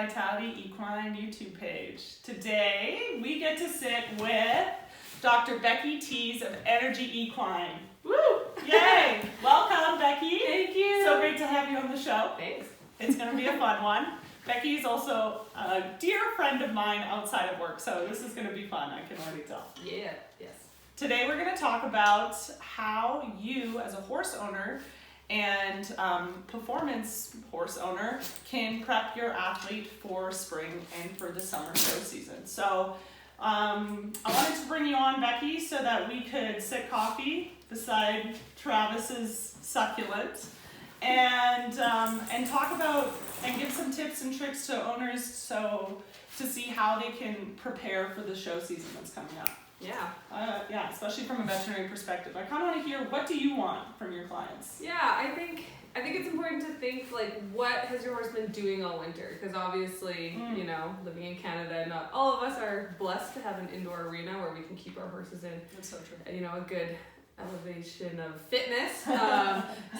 Vitality Equine YouTube page. Today, we get to sit with Dr. Becky Tees of Energy Equine. Woo! Yay! Welcome, Becky. Thank you. So great to have you on the show. Thanks. It's going to be a fun one. Becky is also a dear friend of mine outside of work, so this is going to be fun, I can already tell. Yeah, yes. Today we're going to talk about how you, as a horse owner and performance horse owner, can prep your athlete for spring and for the summer show season. So I wanted to bring you on, Becky, so that we could sit coffee beside Travis's succulent and talk about and give some tips and tricks to owners to see how they can prepare for the show season that's coming up. Yeah. Especially from a veterinary perspective. I kind of want to hear, what do you want from your clients? Yeah, I think it's important to think, like, what has your horse been doing all winter? Because obviously, you know, living in Canada, not all of us are blessed to have an indoor arena where we can keep our horses in. That's so true. You know, a good elevation of fitness.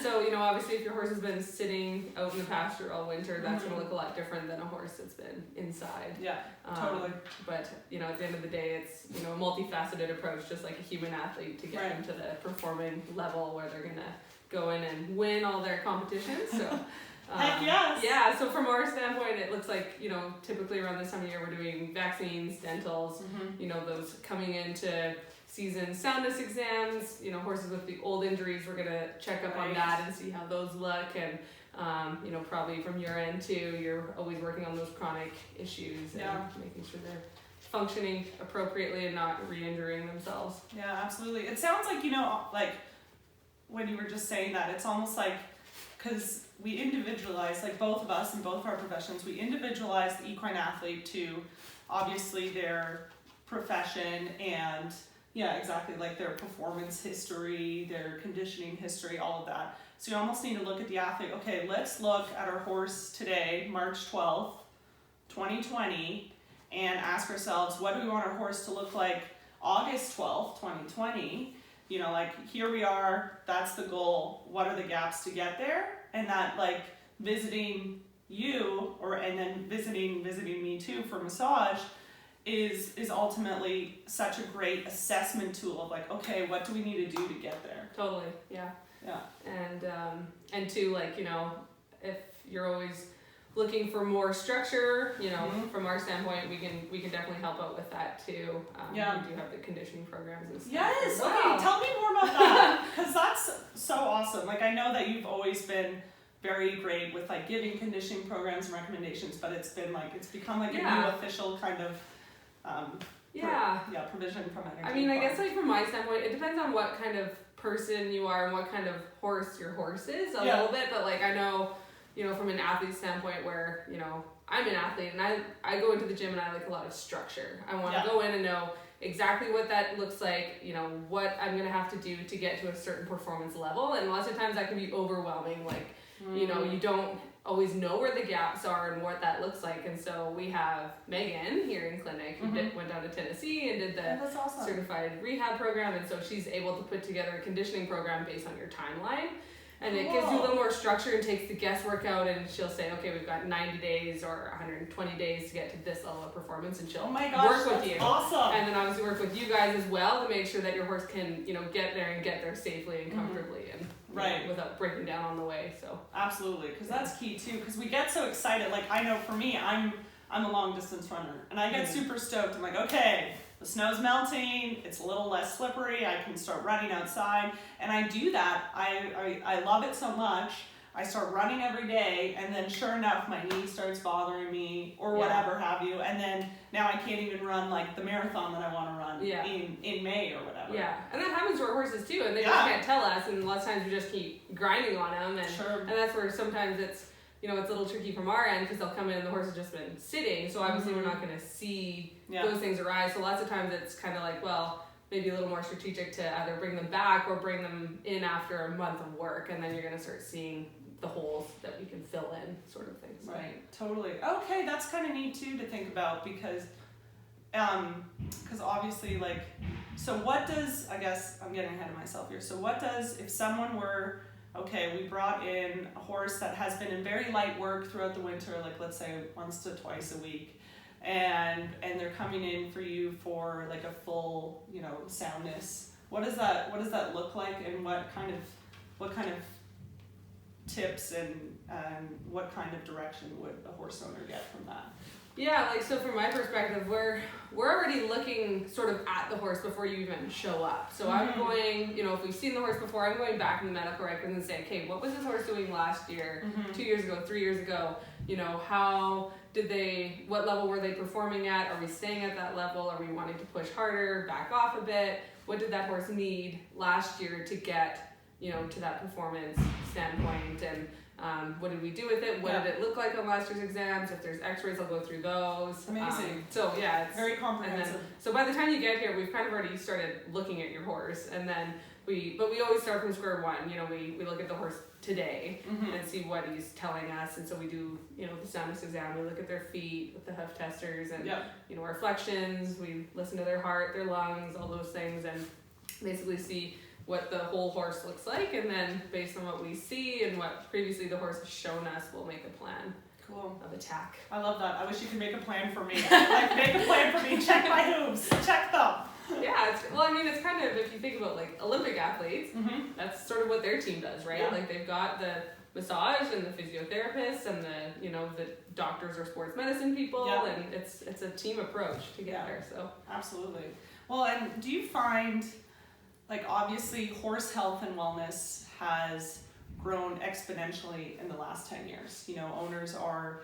So, you know, obviously if your horse has been sitting out in the pasture all winter, that's going to look a lot different than a horse that's been inside. Yeah, totally. But, you know, at the end of the day, it's, you know, a multifaceted approach, just like a human athlete, to get them to the performing level where they're going to go in and win all their competitions. So, heck yes. Yeah, so from our standpoint, it looks like, you know, typically around this time of year, we're doing vaccines, dentals, you know, those coming into season soundness exams, you know, horses with the old injuries, we're going to check up on that and see how those look. And, you know, probably from your end too, you're always working on those chronic issues and making sure they're functioning appropriately and not re-injuring themselves. Yeah, absolutely. It sounds like, you know, like when you were just saying that, it's almost like, because we individualize, like both of us in both of our professions, we individualize the equine athlete to obviously their profession and exactly, like their performance history, their conditioning history, all of that. So you almost need to look at the athlete. Okay, let's look at our horse today, March 12th, 2020, and ask ourselves, what do we want our horse to look like August 12th, 2020? You know, like, here we are, that's the goal. What are the gaps to get there? And that, like, visiting you, and then visiting me too for massage, is ultimately such a great assessment tool of, like, okay, what do we need to do to get there? Totally, yeah. And too, like, you know, if you're always looking for more structure, you know, from our standpoint, we can definitely help out with that too. We do have the conditioning programs and stuff. Yes, well. Okay, tell me more about that, because that's so awesome. Like, I know that you've always been very great with, like, giving conditioning programs and recommendations, but it's become like a new official kind of provision from Energy. I mean, I guess, like, from my standpoint, it depends on what kind of person you are and what kind of horse your horse is a little bit, but, like, I know, you know, from an athlete standpoint where, you know, I'm an athlete and I go into the gym and I like a lot of structure. I want to go in and know exactly what that looks like, you know, what I'm going to have to do to get to a certain performance level, and lots of times that can be overwhelming, like, you know, you don't always know where the gaps are and what that looks like. And so we have Megan here in clinic who went down to Tennessee and did the certified rehab program, and so she's able to put together a conditioning program based on your timeline, and it gives you a little more structure and takes the guesswork out, and she'll say, okay, we've got 90 days or 120 days to get to this level of performance, and she'll work with you. Awesome. And then obviously work with you guys as well to make sure that your horse can, you know, get there safely and comfortably and without breaking down on the way. So absolutely, because that's key too, because we get so excited. Like, I know for me, I'm a long distance runner, and I get super stoked. I'm like, okay, the snow's melting, it's a little less slippery, I can start running outside, and I do that. I love it so much. I start running every day, and then sure enough, my knee starts bothering me or whatever have you, and then now I can't even run, like, the marathon that I want to run in May or whatever. Yeah, and that happens to our horses too, and they just can't tell us, and a lot of times we just keep grinding on them, and that's where sometimes it's, you know, it's a little tricky from our end, because they'll come in and the horse has just been sitting, so obviously we're not going to see those things arise. So lots of times it's kind of like, well, maybe a little more strategic to either bring them back or bring them in after a month of work, and then you're going to start seeing the holes that we can fill in, sort of things. Right, totally. Okay, that's kind of neat too to think about, because obviously, like, so what does, I guess I'm getting ahead of myself here, so what does, if someone were okay, we brought in a horse that has been in very light work throughout the winter, like let's say once to twice a week, and they're coming in for you for like a full, you know, soundness. What does that look like, and what kind of tips and what kind of direction would a horse owner get from that? Yeah, like, so from my perspective, we're already looking sort of at the horse before you even show up. So I'm going, you know, if we've seen the horse before, I'm going back in the medical records and saying, okay, what was this horse doing last year, 2 years ago, 3 years ago? You know, what level were they performing at? Are we staying at that level? Are we wanting to push harder, back off a bit? What did that horse need last year to get, you know, to that performance standpoint? And what did we do with it? What did it look like on last year's exams? If there's x-rays, I'll go through those. Amazing. So yeah, it's very comprehensive. So by the time you get here, we've kind of already started looking at your horse, and then we always start from square one. You know, we look at the horse today and see what he's telling us, and so we do, you know, the soundness exam. We look at their feet with the hoof testers, and you know, reflections. We listen to their heart, their lungs, all those things, and basically see what the whole horse looks like, and then based on what we see and what previously the horse has shown us, we'll make a plan of attack. I love that. I wish you could make a plan for me. Like, make a plan for me. Check my hooves. Check them. Yeah, it's kind of, if you think about like Olympic athletes, that's sort of what their team does, right? Like, they've got the massage and the physiotherapists and the, you know, the doctors or sports medicine people, and it's a team approach together. So absolutely. Well, and do you find, like, obviously horse health and wellness has grown exponentially in the last 10 years. You know, owners are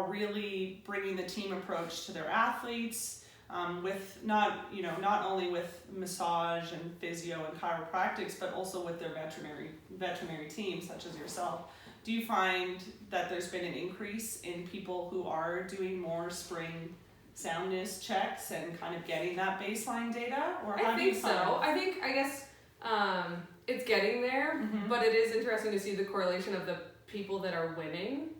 really bringing the team approach to their athletes, with not only with massage and physio and chiropractics, but also with their veterinary team, such as yourself. Do you find that there's been an increase in people who are doing more spring soundness checks and kind of getting that baseline data? Or how do you find it? I guess it's getting there, but it is interesting to see the correlation of the people that are winning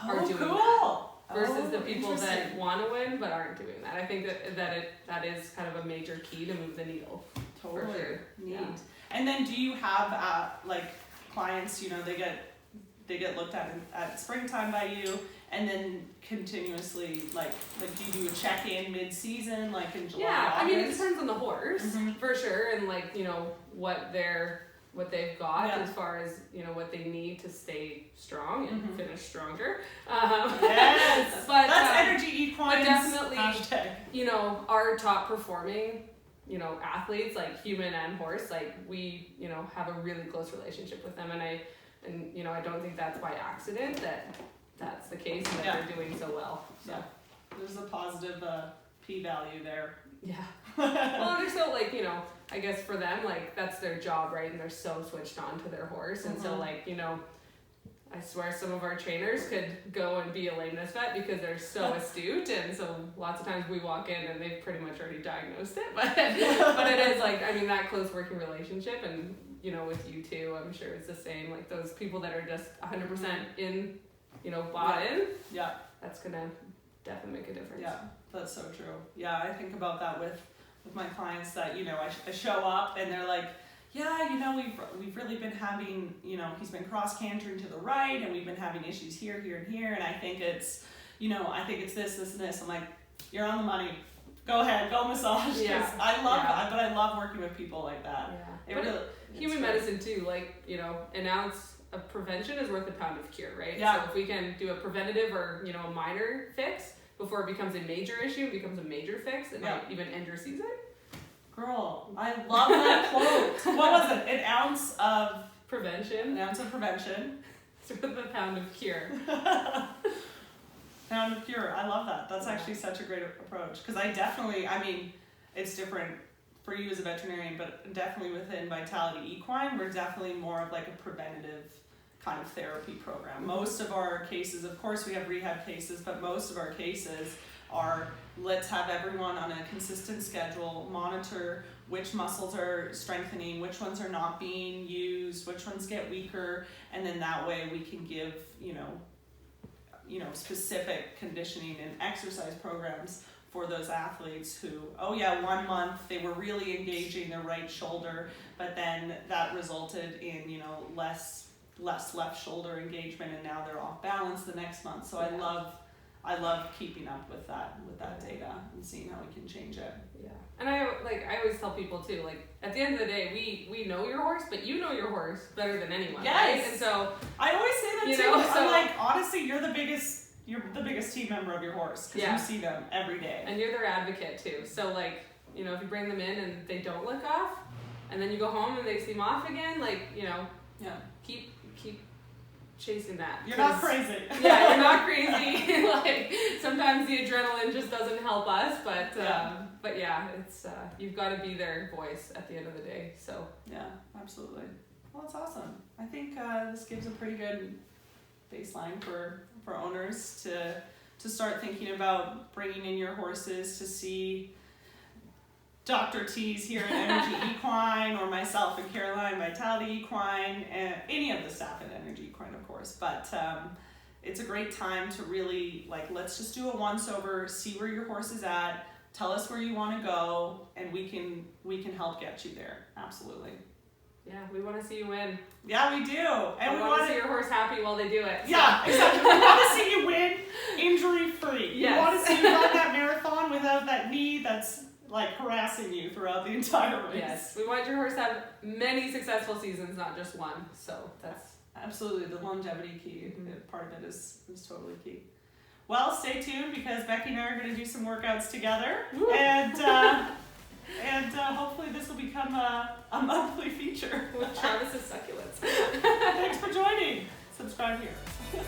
are doing that versus the people that want to win but aren't doing that. I think that is kind of a major key to move the needle. Totally. For sure. Neat. Yeah. And then do you have like clients, you know, they get looked at springtime by you, and then continuously, like do you do a check-in mid-season, like in July, August? I mean, it depends on the horse, for sure, and like, you know, what they've got as far as, you know, what they need to stay strong and finish stronger. Yes, but that's Energy Equine. But definitely, hashtag. You know, our top performing, you know, athletes, like human and horse, like we, you know, have a really close relationship with them, and you know, I don't think that's by accident that's the case, and that they're doing so well. So there's a positive p-value there. Yeah. Well, they're so, like, you know, I guess for them, like, that's their job, right? And they're so switched on to their horse, and so, like, you know, I swear some of our trainers could go and be a lameness vet because they're so astute, and so lots of times we walk in and they've pretty much already diagnosed it, but it is, like, I mean, that close working relationship, and, you know, with you too, I'm sure it's the same, like, those people that are just 100% in, you know, bought in, that's gonna definitely make a difference. Yeah, that's so true. Yeah, I think about that with my clients that, you know, I show up and they're like, yeah, you know, we've really been having, you know, he's been cross cantering to the right, and we've been having issues here, and here, and I think it's, you know, this and this. I'm like, you're on the money. Go ahead, go massage. Yeah. I love that, but I love working with people like that. Yeah. Human medicine too, like, you know, an ounce of prevention is worth a pound of cure, right? Yeah. So if we can do a preventative or, you know, a minor fix before it becomes a major issue, it becomes a major fix, it might even end your season. Girl, I love that quote. What was it? An ounce of prevention. An ounce of prevention. It's worth a pound of cure. Pound of cure. I love that. That's actually such a great approach. Because I mean, it's different for you as a veterinarian, but definitely within Vitality Equine, we're definitely more of like a preventative kind of therapy program. Most of our cases, of course we have rehab cases, but most of our cases are, let's have everyone on a consistent schedule, monitor which muscles are strengthening, which ones are not being used, which ones get weaker, and then that way we can give, you know, specific conditioning and exercise programs for those athletes who, 1 month they were really engaging their right shoulder, but then that resulted in, you know, less less left shoulder engagement, and now they're off balance the next month. So I love keeping up with that data and seeing how we can change it. Yeah. And I always tell people too, like, at the end of the day, we know your horse, but you know your horse better than anyone. Yes. Right? And so I always say that too. So, I'm like, honestly, you're the biggest team member of your horse, because you see them every day. And you're their advocate too. So like, you know, if you bring them in and they don't look off, and then you go home and they seem off again, like, you know, keep chasing that. You're not crazy. Yeah, you're not crazy. Like, sometimes the adrenaline just doesn't help us, but yeah, it's you've got to be their voice at the end of the day. So yeah, absolutely. Well, that's awesome. I think this gives a pretty good baseline for owners to start thinking about bringing in your horses to see Dr. Tees here at Energy Equine, or myself and Caroline, Vitality Equine, and any of the staff at Energy Equine, of course. But it's a great time to really, like, let's just do a once over, see where your horse is at, tell us where you want to go, and we can help get you there. Absolutely. Yeah, we want to see you win. Yeah, we do. And we want to see your horse happy while they do it. So. Yeah, exactly. We want to see you win injury-free. Yes. We want to see you run that marathon without that knee that's like harassing you throughout the entire race. Yes, we want your horse to have many successful seasons, not just one. So that's absolutely the longevity key. Part of it is totally key. Well, stay tuned, because Becky and I are going to do some workouts together. Woo. And hopefully this will become a monthly feature with Travis's succulents. Thanks for joining. Subscribe here.